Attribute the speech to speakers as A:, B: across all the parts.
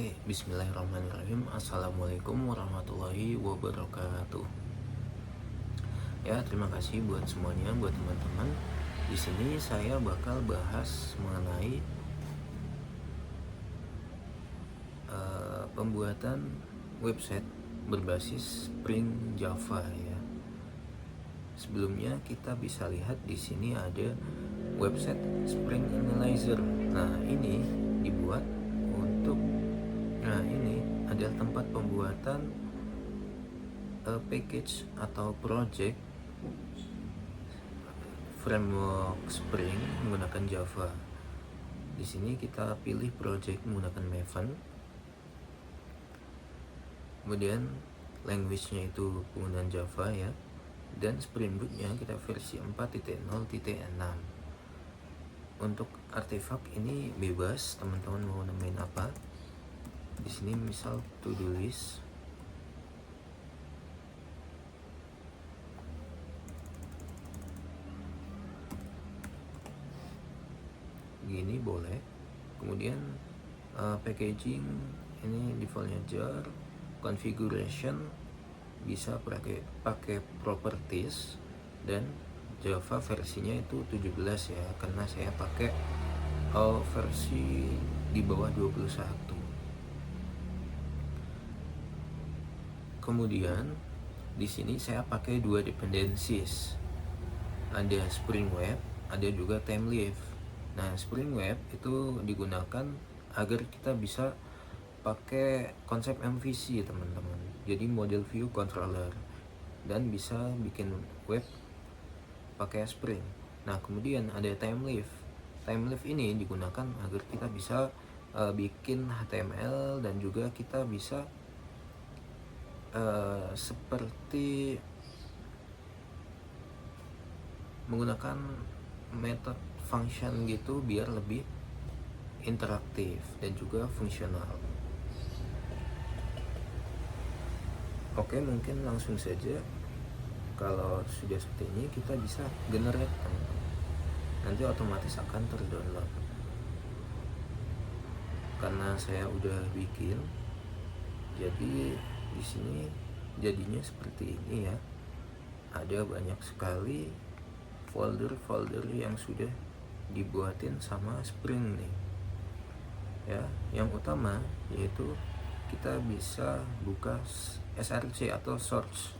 A: Oke, bismillahirrahmanirrahim. Assalamualaikum warahmatullahi wabarakatuh. Ya, terima kasih buat semuanya, buat teman-teman. Di sini saya bakal bahas mengenai pembuatan website berbasis Spring Java ya. Sebelumnya kita bisa lihat di sini ada website Spring Analyzer. Nah, ini dibuat untuk ini adalah tempat pembuatan package atau project framework Spring menggunakan Java. Di sini kita pilih project menggunakan Maven. Kemudian language-nya itu penggunaan Java ya. Dan Spring Boot-nya kita versi 4.0.6. Untuk artefak ini bebas, teman-teman mau namain apa. Di sini misal to-do list. Gini boleh. Kemudian packaging ini defaultnya jar. Configuration bisa pakai properties, dan Java versinya itu 17 ya, karena saya pakai versi di bawah 21. Kemudian di sini saya pakai dua dependencies. Ada Spring Web, ada juga Themeleaf. Nah, Spring Web itu digunakan agar kita bisa pakai konsep MVC teman-teman. Jadi model view controller, dan bisa bikin web pakai Spring. Nah, kemudian ada Themeleaf. Themeleaf ini digunakan agar kita bisa bikin HTML, dan juga kita bisa seperti menggunakan metode function gitu biar lebih interaktif dan juga fungsional. Oke, mungkin langsung saja. Kalau sudah seperti ini, kita bisa generate teman-teman. Nanti otomatis akan terdownload. Karena saya udah bikin, jadi di sini jadinya seperti ini ya. Ada banyak sekali folder-folder yang sudah dibuatin sama Spring nih. Ya, yang utama yaitu kita bisa buka src atau search.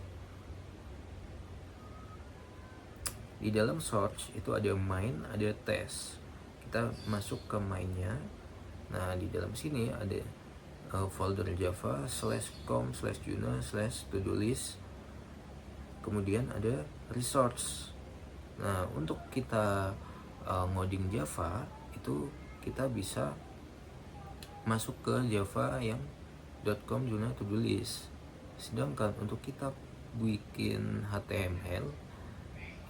A: Di dalam search itu ada main, ada test. Kita masuk ke mainnya. Nah, di dalam sini ada folder Java /com/juna/to-do list. Kemudian ada resource. Nah, untuk kita ngoding Java itu kita bisa masuk ke Java yang .com juna to-do list. Sedangkan untuk kita bikin HTML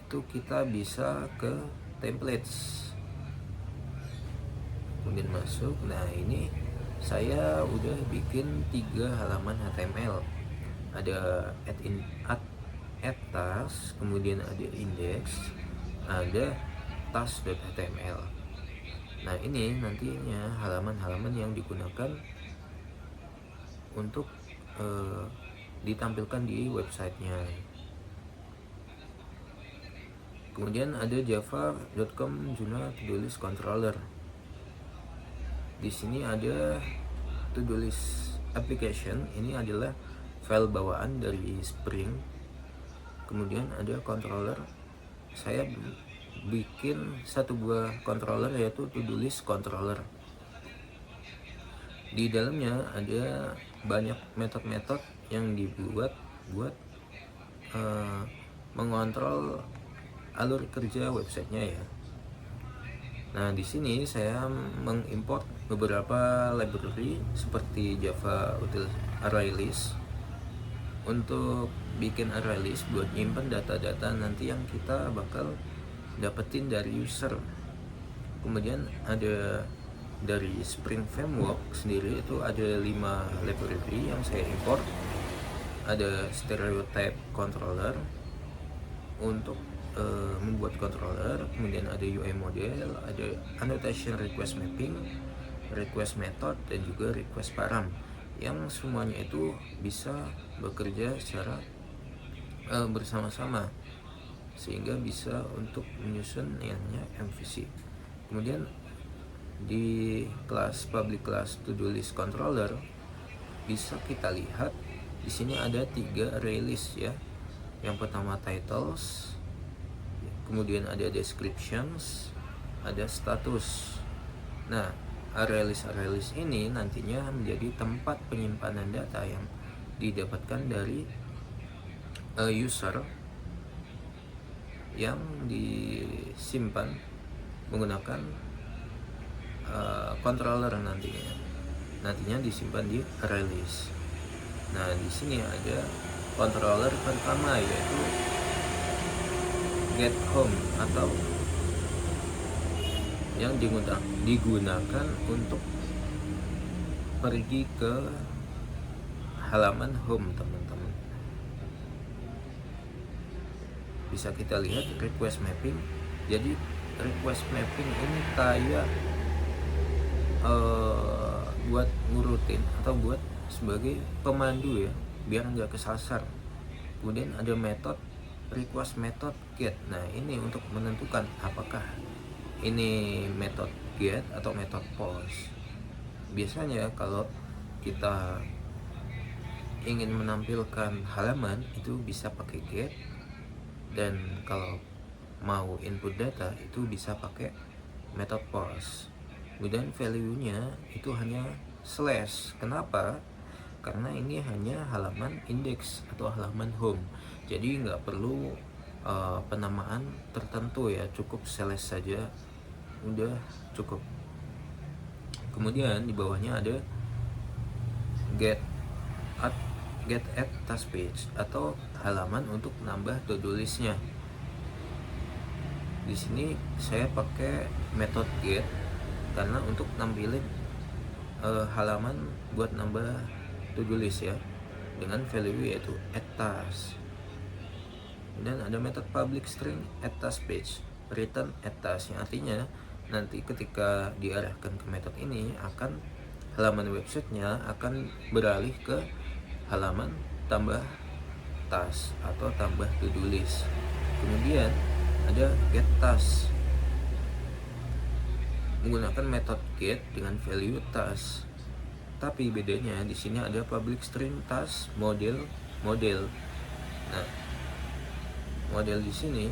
A: itu kita bisa ke templates. Kemudian masuk. Nah, ini saya udah bikin 3 halaman HTML. Ada add task, kemudian ada index, ada task.html. Nah, ini nantinya halaman-halaman yang digunakan untuk ditampilkan di websitenya. Kemudian ada java.com juna to-do list controller. Di sini ada to-do list application. Ini adalah file bawaan dari Spring. Kemudian ada controller. Saya bikin satu buah controller, yaitu to-do list controller. Di dalamnya ada banyak metode-metode yang dibuat buat mengontrol alur kerja websitenya ya. Nah, di sini saya mengimport beberapa library seperti Java util ArrayList untuk bikin ArrayList buat nyimpen data-data nanti yang kita bakal dapetin dari user. Kemudian ada dari Spring Framework sendiri itu ada 5 library yang saya import. Ada stereotype controller untuk membuat controller, kemudian ada UI model, ada annotation request mapping, request method dan juga request param, yang semuanya itu bisa bekerja secara bersama-sama sehingga bisa untuk menyusun yang namanya MVC. Kemudian di kelas public class to do list controller bisa kita lihat di sini ada 3 array list ya. Yang pertama titles, kemudian ada descriptions, ada status. Nah, array list ini nantinya menjadi tempat penyimpanan data yang didapatkan dari user yang disimpan menggunakan controller nantinya disimpan di array list. Nah, di sini ada controller pertama yaitu get home atau yang digunakan untuk pergi ke halaman home teman-teman. Bisa kita lihat request mapping. Jadi request mapping ini kayak buat ngurutin atau buat sebagai pemandu ya, biar nggak kesasar. Kemudian ada metode request method get. Nah, ini untuk menentukan apakah ini metode get atau metode post. Biasanya kalau kita ingin menampilkan halaman itu bisa pakai get, dan kalau mau input data itu bisa pakai metode post. Kemudian value-nya itu hanya slash. Kenapa? Karena ini hanya halaman index atau halaman home, jadi nggak perlu penamaan tertentu ya, cukup slash saja udah cukup. Kemudian di bawahnya ada get at task page atau halaman untuk nambah to-do list-nya. Di sini saya pakai metode get karena untuk nampilin halaman buat nambah to-do list ya, dengan value yaitu at task. Dan ada metode public string at task page return at task, yang artinya nanti ketika diarahkan ke metode ini akan halaman websitenya akan beralih ke halaman tambah task atau tambah to-do list. Kemudian ada get task menggunakan metode get dengan value task. Tapi bedanya di sini ada public string task model. Nah, model di sini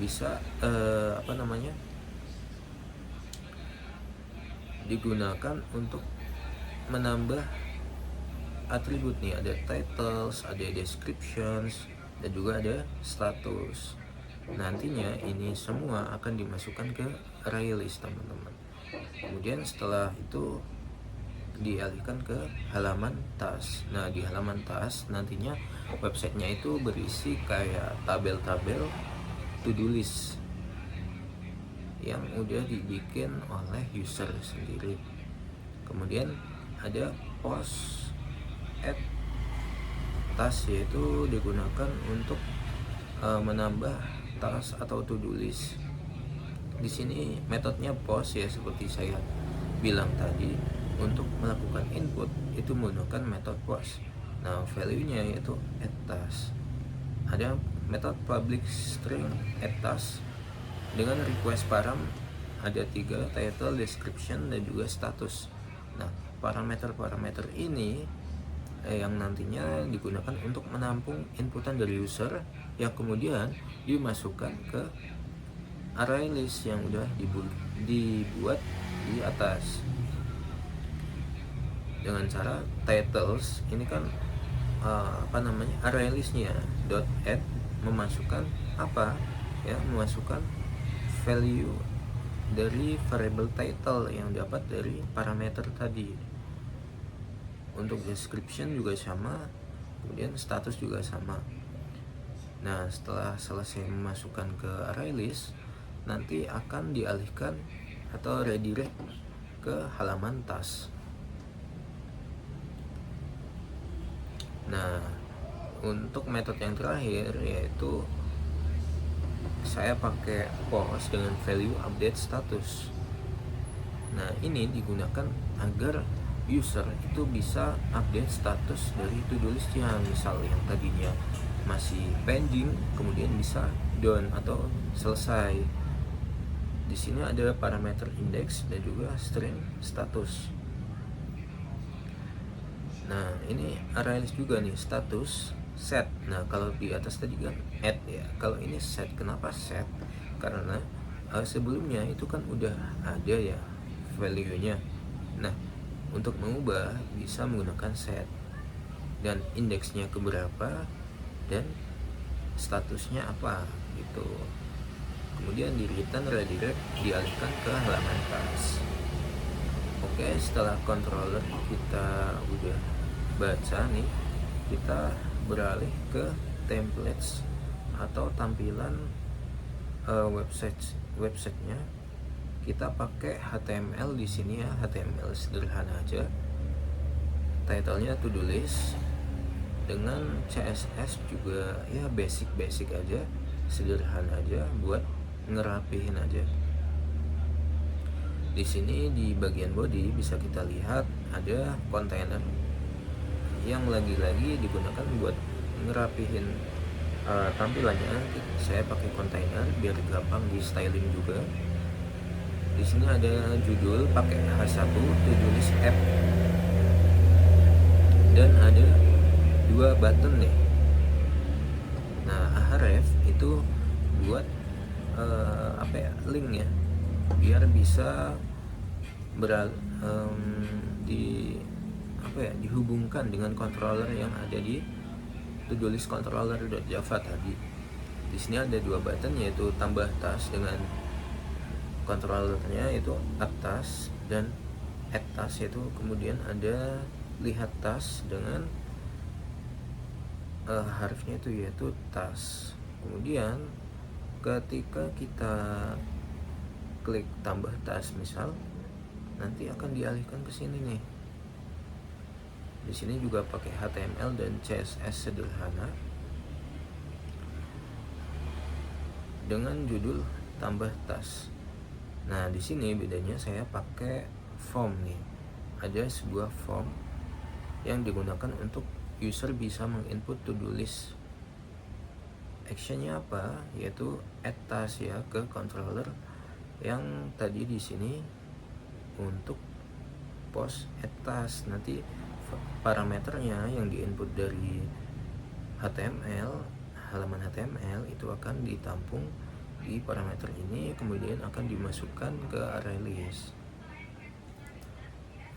A: bisa digunakan untuk menambah atribut nih, ada titles, ada descriptions, dan juga ada status. Nantinya ini semua akan dimasukkan ke array list teman-teman. Kemudian setelah itu dialihkan ke halaman task. Nah, di halaman task nantinya websitenya itu berisi kayak tabel-tabel to-do list yang udah dibikin oleh user sendiri. Kemudian ada post at task, yaitu digunakan untuk menambah task atau to-do list. Di sini metodenya post ya, seperti saya bilang tadi, untuk melakukan input itu menggunakan metode post. Nah, value-nya yaitu at task. Ada metode public string at task dengan request param, ada 3, title, description, dan juga status. Nah, parameter ini yang nantinya digunakan untuk menampung inputan dari user yang kemudian dimasukkan ke array list yang udah dibuat di atas. Dengan cara titles ini kan array listnya .add memasukkan memasukkan value dari variable title yang dapat dari parameter tadi. Untuk description juga sama, kemudian status juga sama. Nah, setelah selesai memasukkan ke array list, nanti akan dialihkan atau redirect ke halaman task. Nah, untuk metode yang terakhir yaitu saya pakai post dengan value update status. Nah, ini digunakan agar user itu bisa update status dari to-do list-nya. Misal yang tadinya masih pending, kemudian bisa done atau selesai. Di sini ada parameter index dan juga string status. Nah, ini arrays juga nih, status set. Nah, kalau di atas tadi kan add ya. Kalau ini set. Kenapa set? Karena sebelumnya itu kan udah ada ya value-nya. Nah, untuk mengubah bisa menggunakan set, dan indeksnya keberapa dan statusnya apa gitu. Kemudian di return redirect dialihkan ke halaman task. Oke, setelah controller kita udah baca nih, kita beralih ke templates atau tampilan websitenya. Kita pakai HTML di sini ya, HTML sederhana aja. Title-nya to do list, dengan CSS juga ya basic aja, sederhana aja buat ngerapihin aja. Di sini di bagian body bisa kita lihat ada kontainer yang lagi-lagi digunakan buat ngerapihin tampilannya. Saya pakai kontainer biar gampang di styling juga. Di sini ada judul pakai H1 to-do list app, dan ada 2 button nih. Nah, href itu buat link ya, biar bisa dihubungkan dengan controller yang ada di to-do list controller.java tadi. Di sini ada 2 button, yaitu tambah task dengan controllernya itu add task, dan add task itu kemudian ada lihat task dengan harfnya itu yaitu task. Kemudian ketika kita klik tambah task misal, nanti akan dialihkan ke sini nih. Di sini juga pakai HTML dan CSS sederhana dengan judul tambah task. Nah, di sini bedanya saya pakai form nih. Ada sebuah form yang digunakan untuk user bisa menginput to-do list. Actionnya apa? Yaitu add task ya ke controller yang tadi di sini untuk post add task. Nanti parameternya yang diinput dari HTML, halaman HTML itu akan ditampung di parameter ini, kemudian akan dimasukkan ke array list.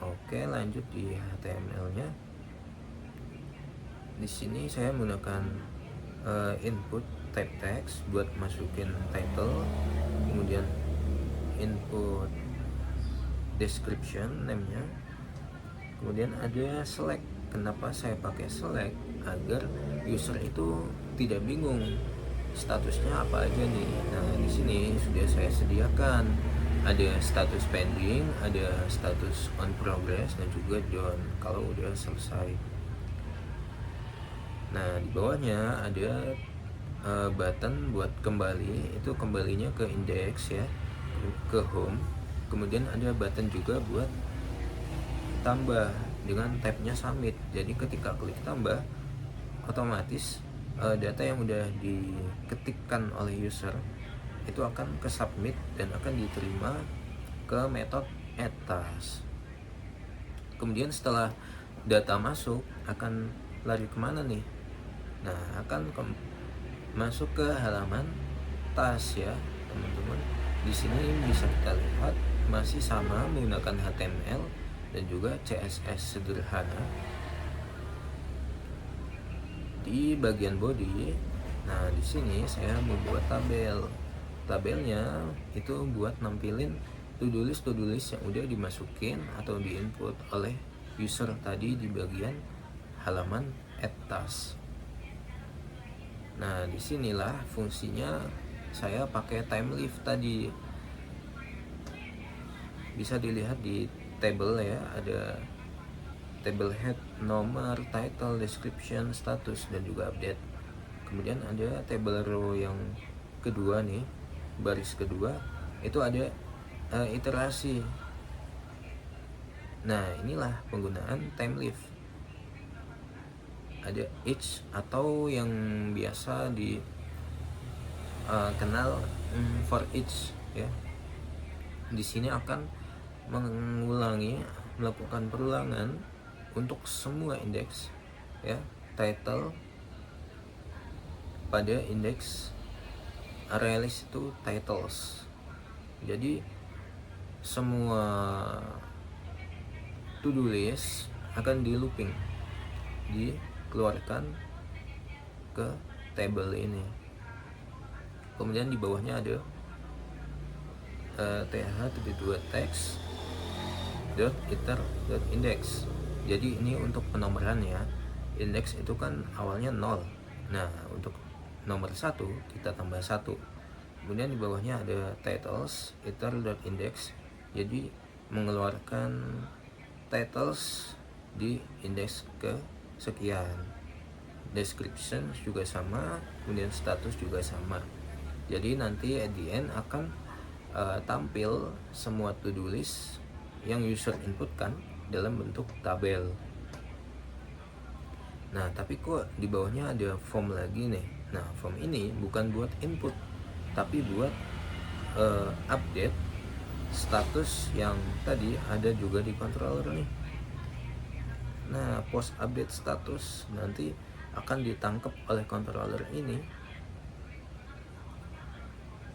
A: Oke, lanjut di HTML-nya. Di sini saya menggunakan input type text buat masukin title, kemudian input description name-nya, kemudian ada select. Kenapa saya pakai select? Agar user itu tidak bingung statusnya apa aja nih. Nah, di sini sudah saya sediakan ada status pending, ada status on progress, dan juga done kalau udah selesai. Nah, di bawahnya ada button buat kembali, itu kembalinya ke index ya, ke home. Kemudian ada button juga buat tambah dengan tabnya submit. Jadi ketika klik tambah, otomatis data yang udah diketikkan oleh user itu akan ke submit dan akan diterima ke metode add task. Kemudian setelah data masuk, akan lari kemana nih? Nah, akan masuk ke halaman task ya teman-teman. Di sini bisa kita lihat masih sama menggunakan HTML dan juga CSS sederhana. Di bagian body, nah di sini saya membuat tabel. Tabelnya itu buat nampilin to-do list yang udah dimasukin atau diinput oleh user tadi di bagian halaman add task. Nah, disinilah fungsinya saya pakai time leaf tadi. Bisa dilihat di table ya, ada table head, nomor, title, description, status, dan juga update. Kemudian ada table row yang kedua nih, baris kedua, itu ada iterasi. Nah, inilah penggunaan time live. Ada each atau yang biasa dikenal for each ya. Di sini akan melakukan perulangan untuk semua indeks ya, title pada indeks ArrayList itu titles. Jadi semua to-do list akan di looping, dikeluarkan ke table ini. Kemudian di bawahnya ada th.text .iter.index. Jadi ini untuk penomoran ya. Indeks itu kan awalnya 0. Nah, untuk nomor 1 kita tambah 1. Kemudian di bawahnya ada titles iter.index. Jadi mengeluarkan titles di indeks ke sekian. Description juga sama, kemudian status juga sama. Jadi nanti at the end akan tampil semua to-do list yang user inputkan dalam bentuk tabel. Nah, tapi kok di bawahnya ada form lagi nih. Nah, form ini bukan buat input, tapi buat update status yang tadi ada juga di controller nih. Nah, post update status nanti akan ditangkap oleh controller ini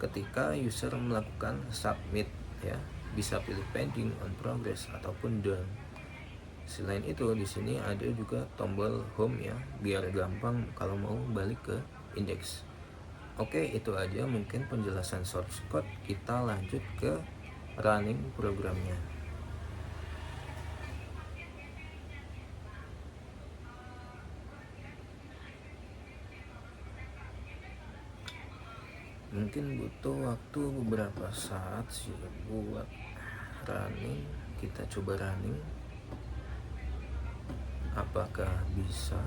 A: ketika user melakukan submit ya. Bisa pilih pending, on progress ataupun done. Selain itu di sini ada juga tombol home ya, biar gampang kalau mau balik ke indeks. Oke, itu aja mungkin penjelasan source code. Kita lanjut ke running programnya. Mungkin butuh waktu beberapa saat sih buat running. Kita coba running, apakah bisa.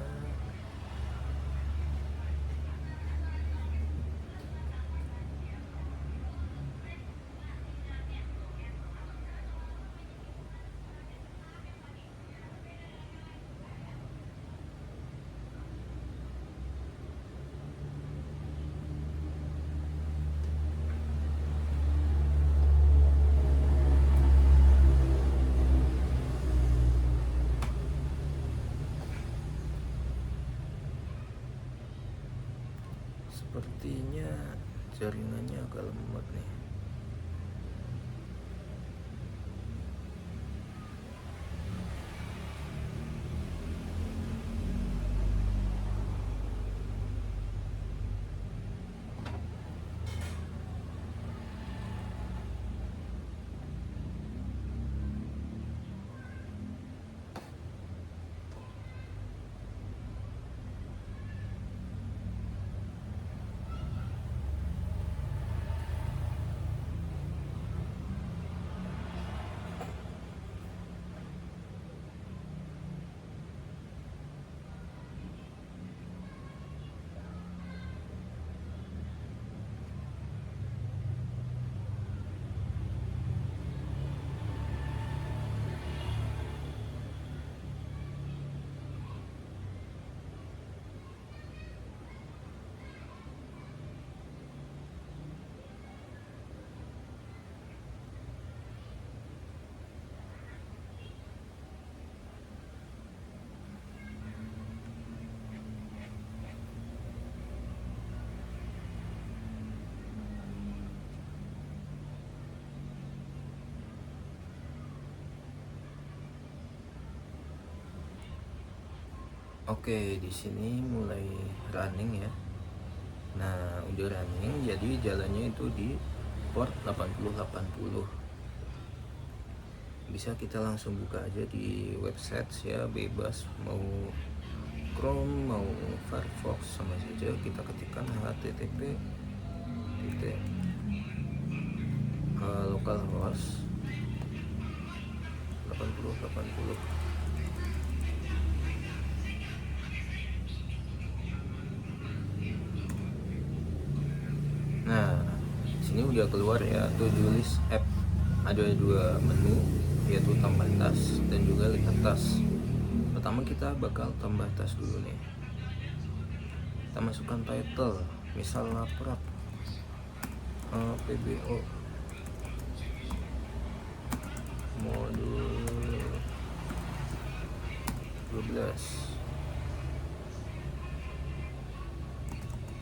A: Sepertinya jaringannya agak lemot nih. Oke, di sini mulai running ya. Nah, udah running, jadi jalannya itu di port 8080. Bisa kita langsung buka aja di website ya, bebas, mau Chrome mau Firefox sama saja. Kita ketikkan http localhost 8080. Nah, sini udah keluar ya to-do list app. Ada dua menu, yaitu tambah tas dan juga lihat tas. Pertama kita bakal tambah tas dulu nih. Kita masukkan title, misal laprak PBO modul 12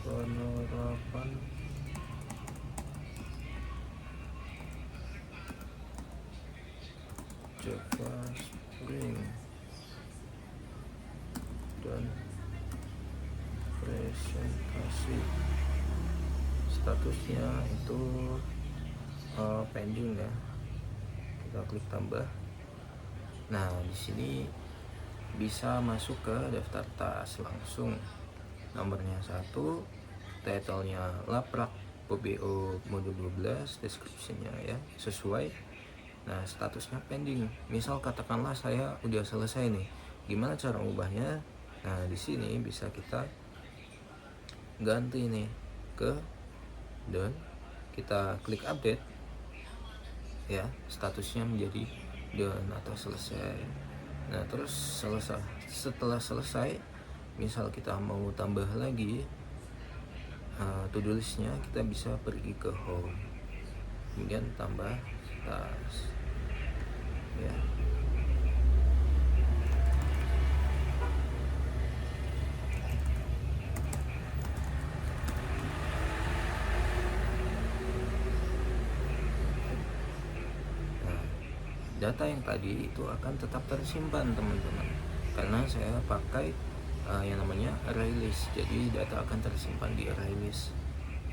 A: penerapan Java Spring dan presentasi. Statusnya itu pending ya. Kita klik tambah. Nah, di sini bisa masuk ke daftar tas langsung. Nomornya 1, titlenya laprak PBO modul 12, deskripsinya ya sesuai. Nah, statusnya pending. Misal katakanlah saya udah selesai nih. Gimana cara ubahnya? Nah, di sini bisa kita ganti nih ke done. Kita klik update ya, statusnya menjadi done atau selesai. Nah, terus setelah selesai, misal kita mau tambah lagi to-do listnya, kita bisa pergi ke home, kemudian tambah tas ya. Nah, data yang tadi itu akan tetap tersimpan teman-teman, karena saya pakai yang namanya array list. Jadi data akan tersimpan di array list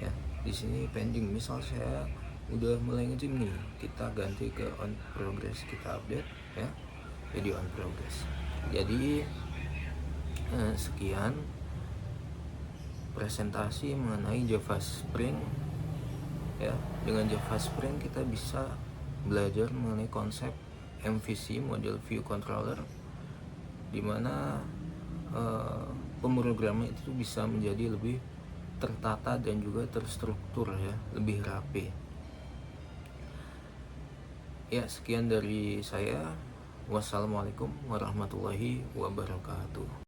A: ya. Di sini pending, misal saya udah mulai nge-gym nih, kita ganti ke on progress, kita update ya jadi on progress. Jadi sekian presentasi mengenai Java Spring ya. Dengan Java Spring kita bisa belajar mengenai konsep MVC, Model View Controller, dimana pemrograman itu bisa menjadi lebih tertata dan juga terstruktur ya, lebih rapi. Ya, sekian dari saya. Wassalamualaikum warahmatullahi wabarakatuh.